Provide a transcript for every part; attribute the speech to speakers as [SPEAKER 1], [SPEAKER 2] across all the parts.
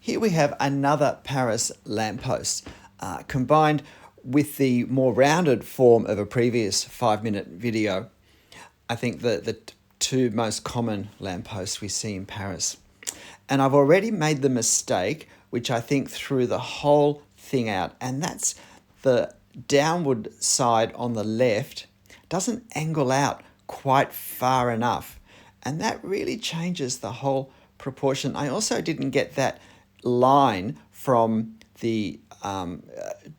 [SPEAKER 1] Here we have another Paris lamppost, combined with the more rounded form of a previous 5-minute video. I think the two most common lampposts we see in Paris. And I've already made the mistake, which I think threw the whole thing out, and that's the downward side on the left doesn't angle out quite far enough. And that really changes the whole proportion. I also didn't get that line from the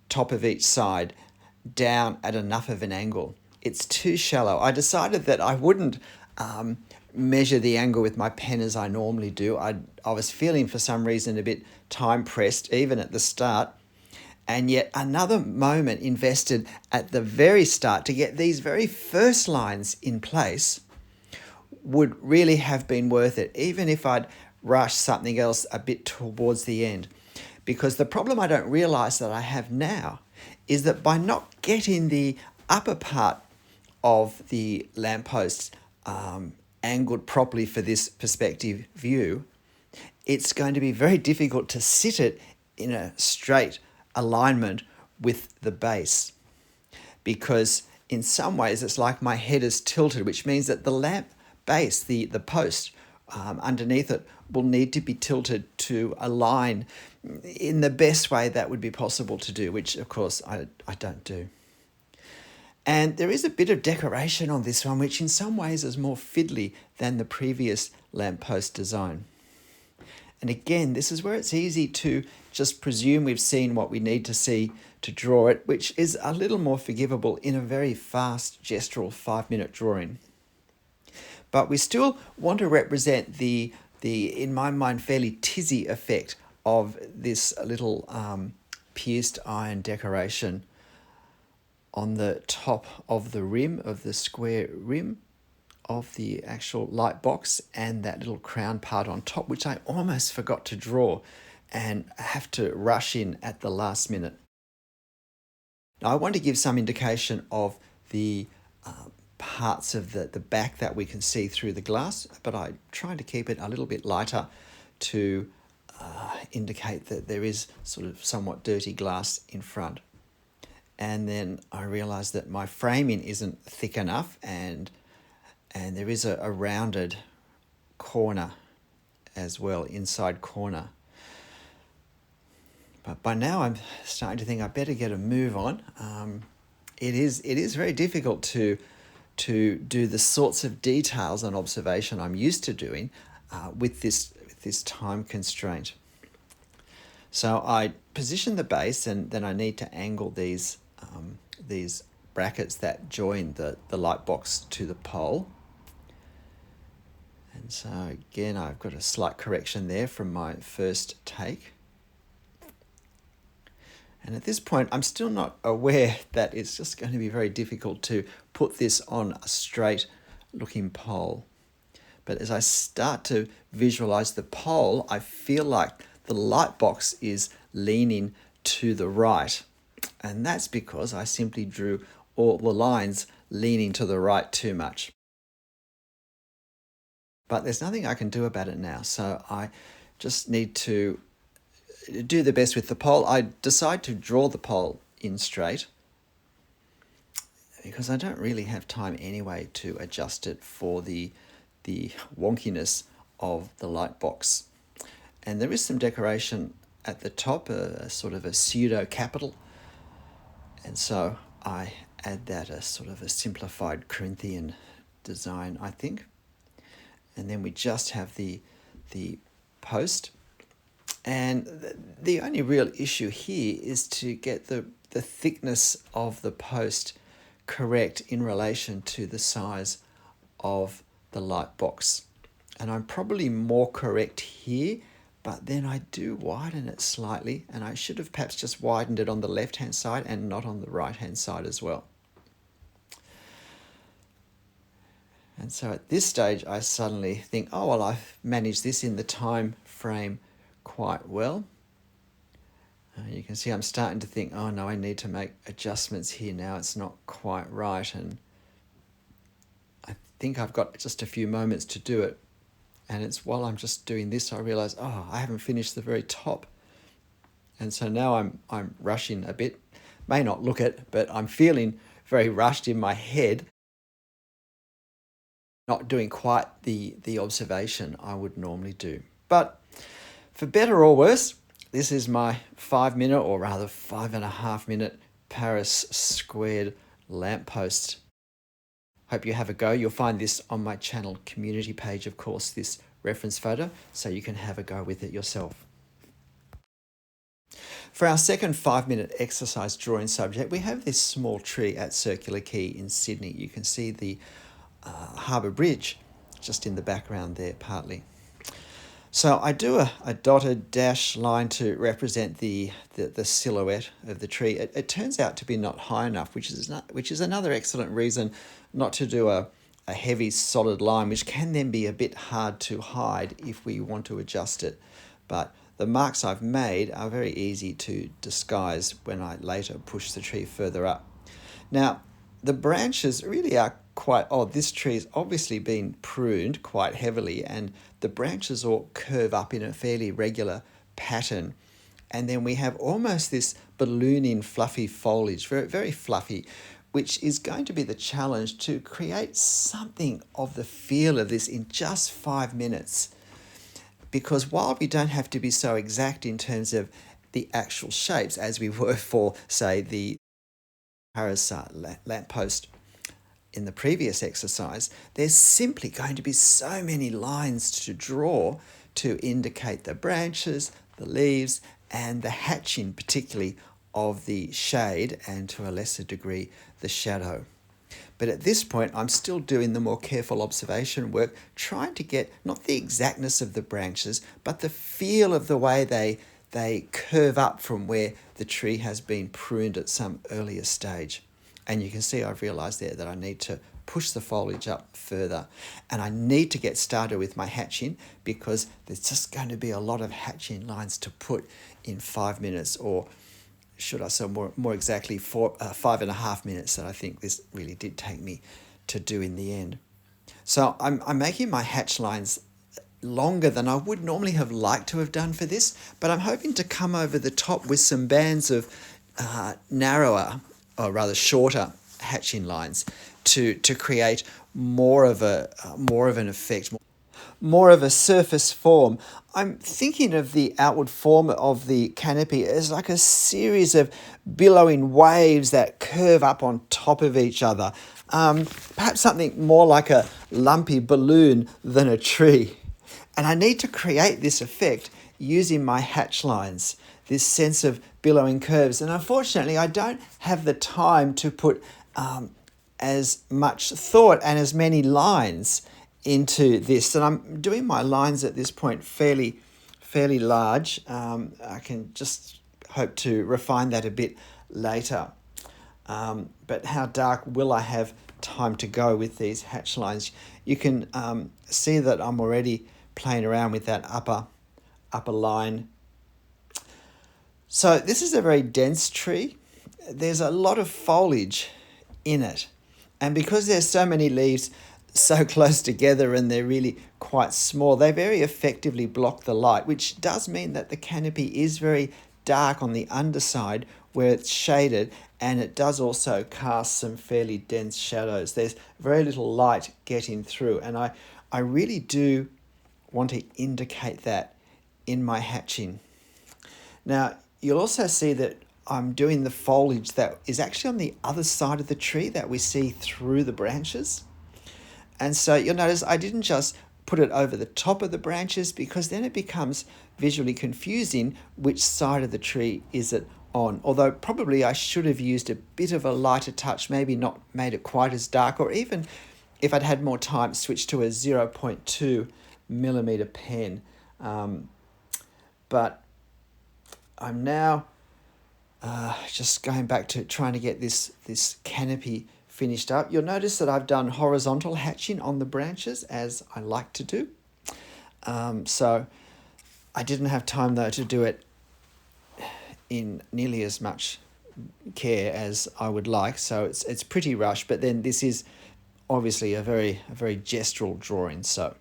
[SPEAKER 1] top of each side down at enough of an angle. It's too shallow. I decided that I wouldn't measure the angle with my pen as I normally do. I was feeling for some reason a bit time pressed even at the start. And yet another moment invested at the very start to get these very first lines in place would really have been worth it, even if I'd rushed something else a bit towards the end. Because the problem I don't realize that I have now is that by not getting the upper part of the lamppost angled properly for this perspective view, it's going to be very difficult to sit it in a straight alignment with the base, because in some ways it's like my head is tilted, which means that the lamp base, the post underneath it, will need to be tilted to align in the best way that would be possible to do, which of course I don't do. And there is a bit of decoration on this one, which in some ways is more fiddly than the previous lamppost design. And again, this is where it's easy to just presume we've seen what we need to see to draw it, which is a little more forgivable in a very fast gestural 5-minute drawing. But we still want to represent the in my mind, fairly tizzy effect of this little pierced iron decoration on the top of the rim, of the square rim of the actual light box, and that little crown part on top, which I almost forgot to draw and have to rush in at the last minute. Now I want to give some indication of the parts of the back that we can see through the glass, but I tried to keep it a little bit lighter to indicate that there is sort of somewhat dirty glass in front. And then I realized that my framing isn't thick enough, and there is a rounded corner as well, inside corner. But by now I'm starting to think I better get a move on. It is very difficult to do the sorts of details and observation I'm used to doing with this time constraint. So I position the base, and then I need to angle these brackets that join the light box to the pole. And so again, I've got a slight correction there from my first take. And at this point, I'm still not aware that it's just going to be very difficult to put this on a straight looking pole. But as I start to visualize the pole, I feel like the light box is leaning to the right. And that's because I simply drew all the lines leaning to the right too much. But there's nothing I can do about it now. So I just need to do the best with the pole. I decide to draw the pole in straight because I don't really have time anyway to adjust it for the wonkiness of the light box. And there is some decoration at the top, a sort of a pseudo capital. And so I add that as sort of a simplified Corinthian design, I think. And then we just have the post. And the only real issue here is to get the thickness of the post correct in relation to the size of the light box. And I'm probably more correct here, but then I do widen it slightly, and I should have perhaps just widened it on the left-hand side and not on the right-hand side as well. And so at this stage, I suddenly think, oh, well, I've managed this in the time frame quite well. You can see I'm starting to think, oh no, I need to make adjustments here now. It's not quite right. And I think I've got just a few moments to do it. And it's while I'm just doing this, I realize, oh, I haven't finished the very top. And so now I'm rushing a bit. May not look it, but I'm feeling very rushed in my head, not doing quite the observation I would normally do. But for better or worse, this is my 5 minute, or rather 5.5 minute Paris squared lamppost. Hope you have a go. You'll find this on my channel community page, of course, this reference photo, so you can have a go with it yourself. For our second 5-minute exercise drawing subject, we have this small tree at Circular Quay in Sydney. You can see the Harbour Bridge just in the background there partly. So I do a dotted dash line to represent the silhouette of the tree. It turns out to be not high enough, which is another excellent reason not to do a heavy solid line, which can then be a bit hard to hide if we want to adjust it. But the marks I've made are very easy to disguise when I later push the tree further up. Now, the branches really are quite odd. This tree has obviously been pruned quite heavily, and the branches all curve up in a fairly regular pattern. And then we have almost this ballooning fluffy foliage, very, very fluffy, which is going to be the challenge to create something of the feel of this in just 5 minutes. Because while we don't have to be so exact in terms of the actual shapes as we were for, say, the Paris lamppost in the previous exercise, there's simply going to be so many lines to draw to indicate the branches, the leaves, and the hatching, particularly of the shade, and to a lesser degree, the shadow. But at this point, I'm still doing the more careful observation work, trying to get not the exactness of the branches, but the feel of the way they curve up from where the tree has been pruned at some earlier stage. And you can see I've realized there that I need to push the foliage up further. And I need to get started with my hatching, because there's just going to be a lot of hatching lines to put in 5 minutes, or should I say more exactly 5.5 minutes, that I think this really did take me to do in the end. So I'm making my hatch lines longer than I would normally have liked to have done for this, but I'm hoping to come over the top with some bands of narrower, or rather shorter, hatching lines to create more of an effect, more of a surface form. I'm thinking of the outward form of the canopy as like a series of billowing waves that curve up on top of each other. Perhaps something more like a lumpy balloon than a tree. And I need to create this effect using my hatch lines, this sense of billowing curves. And unfortunately, I don't have the time to put as much thought and as many lines into this. And I'm doing my lines at this point fairly large. I can just hope to refine that a bit later. But how dark will I have time to go with these hatch lines? You can see that I'm already playing around with that upper line. So this is a very dense tree. There's a lot of foliage in it. And because there's so many leaves so close together and they're really quite small, they very effectively block the light, which does mean that the canopy is very dark on the underside where it's shaded, and it does also cast some fairly dense shadows. There's very little light getting through, and I really do want to indicate that in my hatching. Now, you'll also see that I'm doing the foliage that is actually on the other side of the tree that we see through the branches. And so you'll notice I didn't just put it over the top of the branches, because then it becomes visually confusing which side of the tree is it on. Although probably I should have used a bit of a lighter touch, maybe not made it quite as dark, or even if I'd had more time, switch to a 0.2 millimeter pen. But I'm now just going back to trying to get this canopy finished up. You'll notice that I've done horizontal hatching on the branches, as I like to do. So I didn't have time though to do it in nearly as much care as I would like. So it's pretty rushed, but then this is obviously a very gestural drawing. So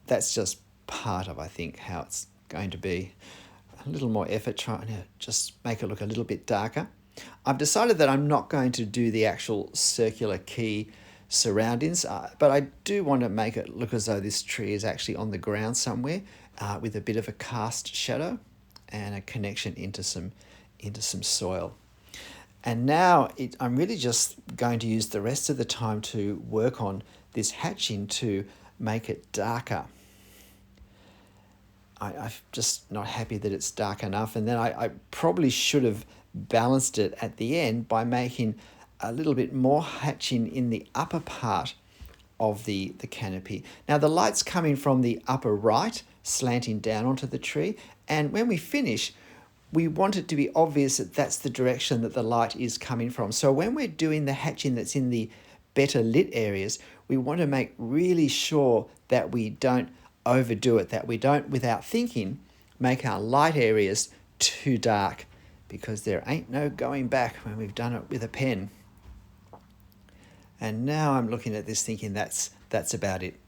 [SPEAKER 1] that's just part of, I think, how it's going to be. A little more effort trying to just make it look a little bit darker. I've decided that I'm not going to do the actual circular key surroundings, but I do want to make it look as though this tree is actually on the ground somewhere, with a bit of a cast shadow and a connection into some soil. And now I'm really just going to use the rest of the time to work on this hatching to make it darker. I'm just not happy that it's dark enough. And then I probably should have balanced it at the end by making a little bit more hatching in the upper part of the canopy. Now the light's coming from the upper right, slanting down onto the tree. And when we finish, we want it to be obvious that that's the direction that the light is coming from. So when we're doing the hatching that's in the better lit areas, we want to make really sure that we don't overdo it, that we don't, without thinking, make our light areas too dark, because there ain't no going back when we've done it with a pen. And now I'm looking at this thinking that's about it.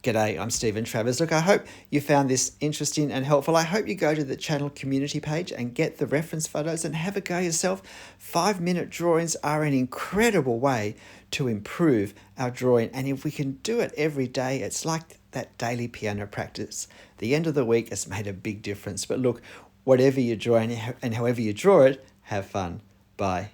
[SPEAKER 1] G'day, I'm Stephen Travers. Look, I hope you found this interesting and helpful. I hope you go to the channel community page and get the reference photos and have a go yourself. 5-minute drawings are an incredible way to improve our drawing. And if we can do it every day, it's like that daily piano practice. The end of the week has made a big difference. But look, whatever you draw and however you draw it, have fun. Bye.